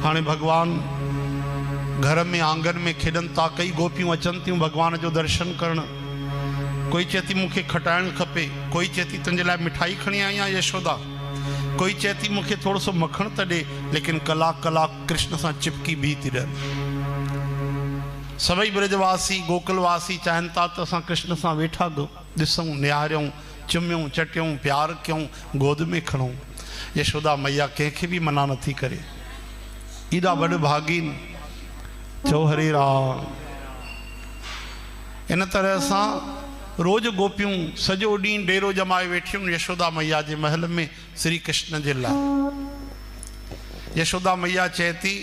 हाणे भगवान घर में आंगन में खेडन ता, कई गोपियों अचन थियूं भगवान जो दर्शन करण। कोई चेती मुखे खटाइण खपे, कोई चेती तुंहिंजे लाइ मिठाई खणी आई आहियां यशोदा, कोई चेती मुखे थोड़ो सो मखण त ॾे, लेकिन कलाक कलाक कृष्ण सां चिपकी भी थी रहनि। सभई ब्रजवासी गोकुलवासी चाहिनि था त असां कृष्ण सां वेठा ॾिसूं, निहारियूं, चुमियूं, चटियूं, प्यार कयूं, गोद में खणूं। यशोदा मैया कंहिंखे भी मना नथी करे। एॾा वॾ भागीन, चओ हरे राम। इन तरह सां रोज गोपियूं सॼो ॾींहुं डेरो जमाए वेठियूं यशोदा मैया जे महल में श्री कृष्ण जे लाइ। यशोदा मैया चए थी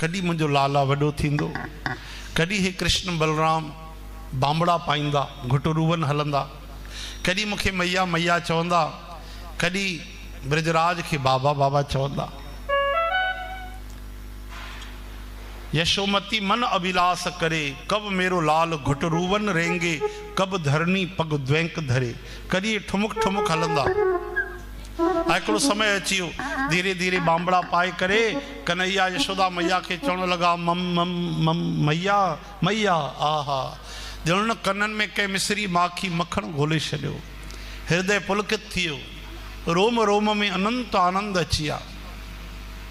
कॾहिं मुंहिंजो लाला वॾो थींदो, कॾहिं हे कृष्ण बलराम बांबड़ा पाईंदा, घुटरूवन हलंदा, कॾहिं मूंखे मैया मैया चवंदा, कॾहिं ब्रजराज के बाबा बाबा चवंदा। यशोमती मन अभिलाष करे, कब मेरो लाल घुटरूवन रेंगे, कब धरनी पग द्वैंक धरे। कॾहिं ठुमुक ठुमुक हलंदा। हिकिड़ो समय अची वियो, धीरे धीरे बांबड़ा पाए करे कन्हैया यशोदा मैया के चवण लगा, मम मम मम मैया मैया। आहा, ॼण कननि में कंहिं मिसरी माखी मखण घोले छॾियो। हृदय पुलकित थी वियो, रोम रोम में अनंत आनंद अची विया।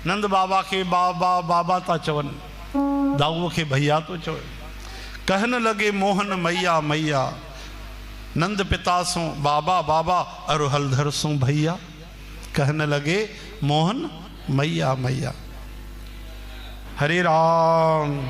नंद बाबा के बाबा बाबा था चवनि, दाऊअ खे भैया तो चवे। कहन लगे मोहन मैया मैया, नंद पिता सो बाबा बाबा, अरु हलधर सो भैया। कहन लगे मोहन मैया मैया। हरे राम।